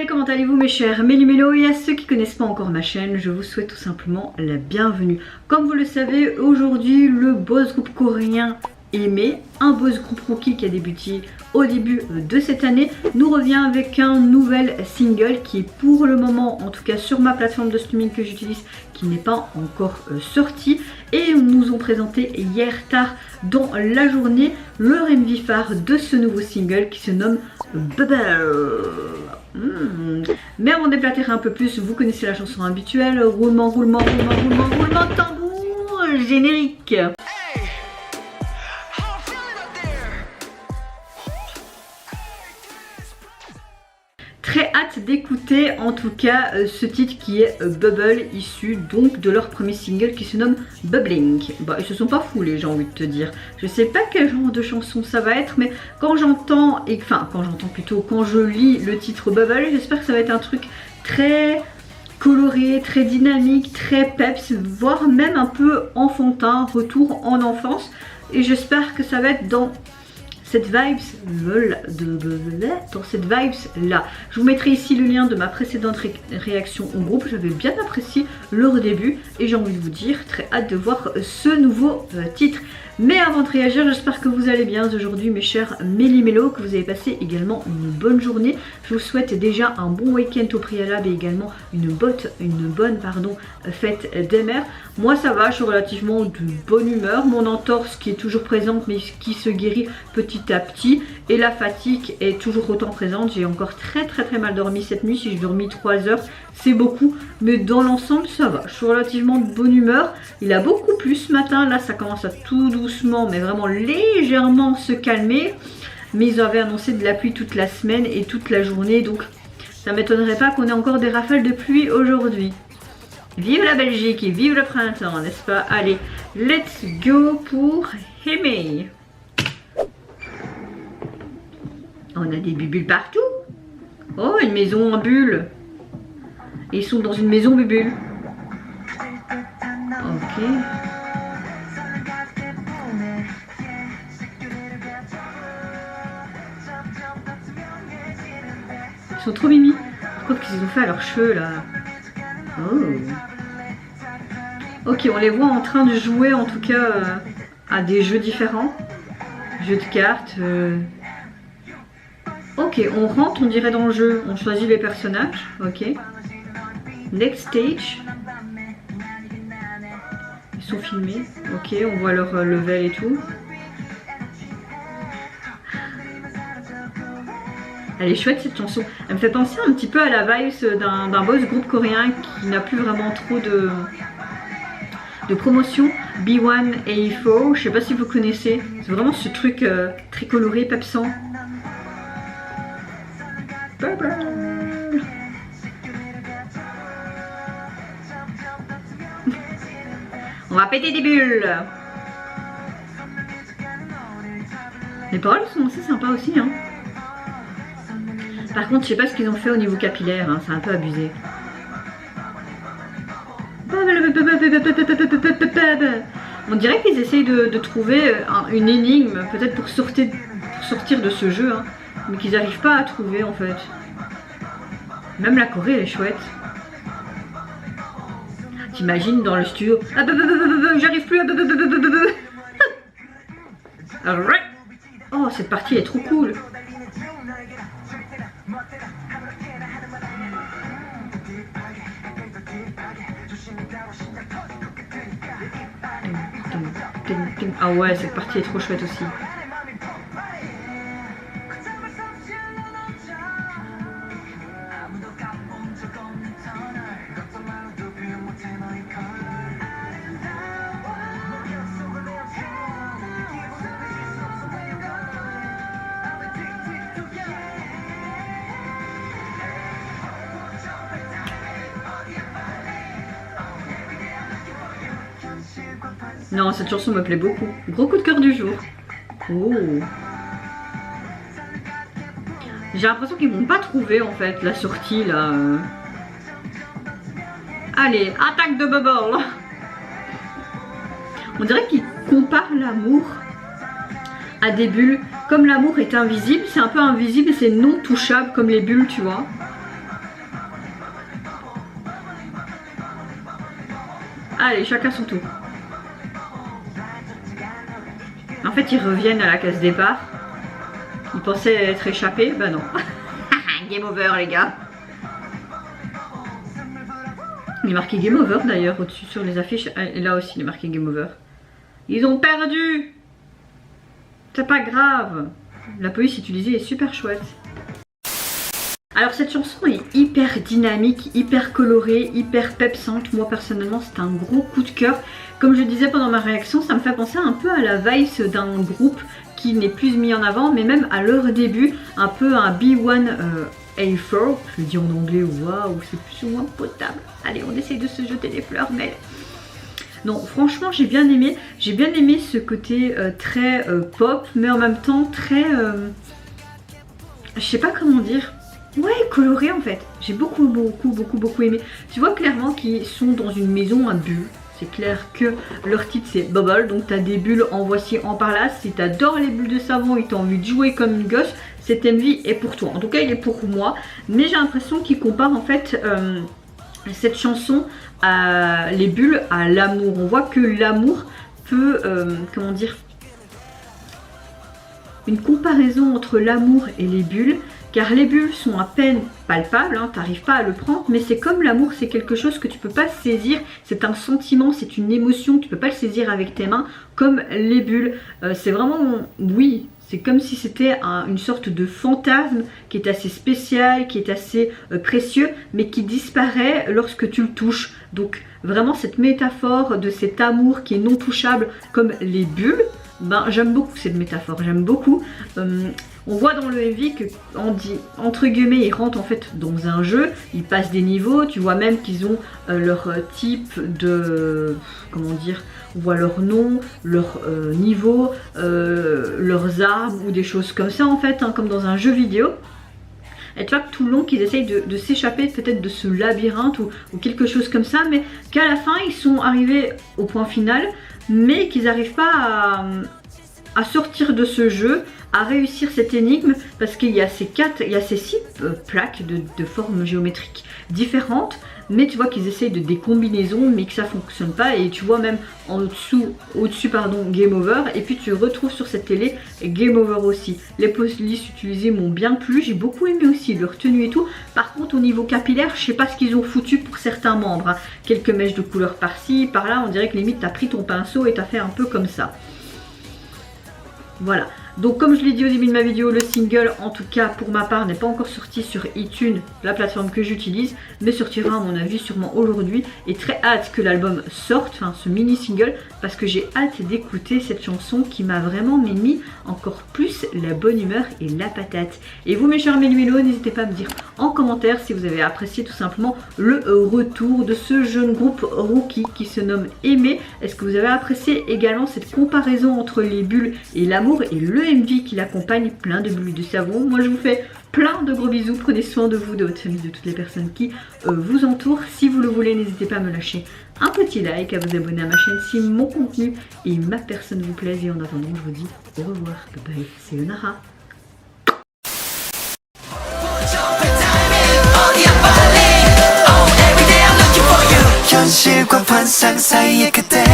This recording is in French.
Samuel, comment allez-vous mes chers Méli-Mélo? Et à ceux qui ne connaissent pas encore ma chaîne, je vous souhaite tout simplement la bienvenue. Comme vous le savez, aujourd'hui le boss group coréen Aimé, un boss group rookie qui a débuté au début de cette année, nous revient avec un nouvel single qui est pour le moment, en tout cas sur ma plateforme de streaming que j'utilise, qui n'est pas encore sorti. Et nous ont présenté hier tard dans la journée le MV phare de ce nouveau single qui se nomme Bubble. Mais avant d'éclater un peu plus, vous connaissez la chanson habituelle, roulement, roulement, roulement, roulement, roulement, tambour, générique. Très hâte d'écouter en tout cas ce titre qui est Bubble, issu donc de leur premier single qui se nomme Bubbling. Bah, ils se sont pas foulés, j'ai envie de te dire. Je sais pas quel genre de chanson ça va être, mais quand j'entends, quand je lis le titre Bubble, j'espère que ça va être un truc très coloré, très dynamique, très peps, voire même un peu enfantin, retour en enfance. Et j'espère que ça va être dans cette vibes là. Je vous mettrai ici le lien de ma précédente réaction au groupe. J'avais bien apprécié leur début et j'ai envie de vous dire très hâte de voir ce nouveau titre. Mais avant de réagir, j'espère que vous allez bien aujourd'hui mes chers Méli-Mélo, que vous avez passé également une bonne journée. Je vous souhaite déjà un bon week-end au préalable et également une bonne fête des mères. Moi ça va, je suis relativement de bonne humeur. Mon entorse qui est toujours présente mais qui se guérit petit à petit. Et la fatigue est toujours autant présente. J'ai encore très mal dormi cette nuit. Si j'ai dormi 3 heures, c'est beaucoup. Mais dans l'ensemble ça va, je suis relativement de bonne humeur. Il a beaucoup plu ce matin, là ça commence à tout doucement mais vraiment légèrement se calmer. Mais ils avaient annoncé de la pluie toute la semaine et toute la journée. Donc ça m'étonnerait pas qu'on ait encore des rafales de pluie aujourd'hui. Vive la Belgique et vive le printemps, n'est-ce pas? Allez, let's go pour Aimé. On a des bulles partout. Oh, une maison en bulle. Ils sont dans une maison bulle. Ok. Ils sont trop mimi. Je crois qu'ils ont fait à leurs cheveux là. Oh. Ok, on les voit en train de jouer en tout cas à des jeux différents. Jeux de cartes. Ok, on rentre, on dirait dans le jeu. On choisit les personnages. Ok. Next stage. Ils sont filmés. Ok, on voit leur level et tout. Elle est chouette cette chanson. Elle me fait penser un petit peu à la vibe d'un boss groupe coréen qui n'a plus vraiment trop de promotion. B1 A4. Je sais pas si vous connaissez. C'est vraiment ce truc très coloré, pepsant. On va péter des bulles. Les paroles sont assez sympas aussi hein. Par contre je sais pas ce qu'ils ont fait au niveau capillaire hein, c'est un peu abusé. On dirait qu'ils essayent de trouver une énigme peut-être pour sortir de ce jeu hein, mais qu'ils n'arrivent pas à trouver en fait. Même la Corée elle est chouette. T'imagines dans le studio, j'arrive plus à Alright. Oh cette partie est trop cool. Ah ouais cette partie est trop chouette aussi. Non, cette chanson me plaît beaucoup. Gros coup de cœur du jour. Oh. J'ai l'impression qu'ils vont pas trouver en fait la sortie là. Allez, attaque de Bubble. On dirait qu'ils comparent l'amour à des bulles. Comme l'amour est invisible, c'est un peu invisible et c'est non touchable comme les bulles, tu vois. Allez, chacun son tour. En fait, ils reviennent à la case départ. Ils pensaient être échappés, bah non. Game over, les gars. Il est marqué Game Over d'ailleurs au-dessus sur les affiches. Et là aussi il est marqué Game Over. Ils ont perdu. C'est pas grave. La police utilisée est super chouette. Alors cette chanson est hyper dynamique, hyper colorée, hyper pepsante. Moi personnellement c'est un gros coup de cœur. Comme je disais pendant ma réaction, ça me fait penser un peu à la vibe d'un groupe qui n'est plus mis en avant, mais même à leur début, un peu un B1 A4, je le dis en anglais, waouh, c'est plus ou moins potable. Allez, on essaye de se jeter des fleurs, mais... Non, franchement, j'ai bien aimé ce côté très pop, mais en même temps très... je sais pas comment dire... Ouais, coloré en fait. J'ai beaucoup aimé. Tu vois clairement qu'ils sont dans une maison à bulles. C'est clair que leur titre c'est Bubble, donc tu as des bulles en voici, en par là. Si tu adores les bulles de savon et tu as envie de jouer comme une gosse, cet MV est pour toi. En tout cas, il est pour moi. Mais j'ai l'impression qu'il compare en fait cette chanson à les bulles à l'amour. On voit que l'amour peut, comment dire, une comparaison entre l'amour et les bulles. Car les bulles sont à peine palpables, hein, t'arrives pas à le prendre, mais c'est comme l'amour, c'est quelque chose que tu peux pas saisir, c'est un sentiment, c'est une émotion, tu peux pas le saisir avec tes mains, comme les bulles. C'est vraiment, oui, c'est comme si c'était une sorte de fantasme qui est assez spécial, qui est assez précieux, mais qui disparaît lorsque tu le touches. Donc vraiment cette métaphore de cet amour qui est non touchable comme les bulles, ben, j'aime beaucoup cette métaphore, j'aime beaucoup. On voit dans le MV que, entre guillemets, ils rentrent en fait dans un jeu, ils passent des niveaux, tu vois même qu'ils ont leur type de... comment dire, on voit leur nom, leur niveau, leurs armes ou des choses comme ça en fait, hein, comme dans un jeu vidéo. Et tu vois que tout le long qu'ils essayent de s'échapper peut-être de ce labyrinthe ou quelque chose comme ça, mais qu'à la fin ils sont arrivés au point final, mais qu'ils n'arrivent pas à sortir de ce jeu, à réussir cette énigme, parce qu'il y a ces 6 plaques de formes géométriques différentes, mais tu vois qu'ils essayent de des combinaisons, mais que ça fonctionne pas, et tu vois même au-dessus pardon, Game Over, et puis tu retrouves sur cette télé Game Over aussi. Les polices utilisées m'ont bien plu, j'ai beaucoup aimé aussi leur tenue et tout. Par contre au niveau capillaire, je sais pas ce qu'ils ont foutu pour certains membres, hein. Quelques mèches de couleur par-ci, par-là, on dirait que limite t'as pris ton pinceau et t'as fait un peu comme ça. Voilà, donc comme je l'ai dit au début de ma vidéo, le single en tout cas pour ma part n'est pas encore sorti sur iTunes, la plateforme que j'utilise, mais sortira à mon avis sûrement aujourd'hui, et très hâte que l'album sorte, enfin ce mini single, parce que j'ai hâte d'écouter cette chanson qui m'a vraiment mis encore plus la bonne humeur et la patate. Et vous mes chers mélumélos, n'hésitez pas à me dire en commentaire si vous avez apprécié tout simplement le retour de ce jeune groupe rookie qui se nomme Aimé. Est-ce que vous avez apprécié également cette comparaison entre les bulles et l'amour et le MV qui l'accompagne, plein de bulles de savon. Moi je vous fais plein de gros bisous, prenez soin de vous, de votre famille, de toutes les personnes qui vous entourent. Si vous le voulez, n'hésitez pas à me lâcher un petit like, à vous abonner à ma chaîne si mon contenu et ma personne vous plaisent. Et en attendant, je vous dis au revoir, bye bye, c'est Nara. 현실과 환상 사이의 그대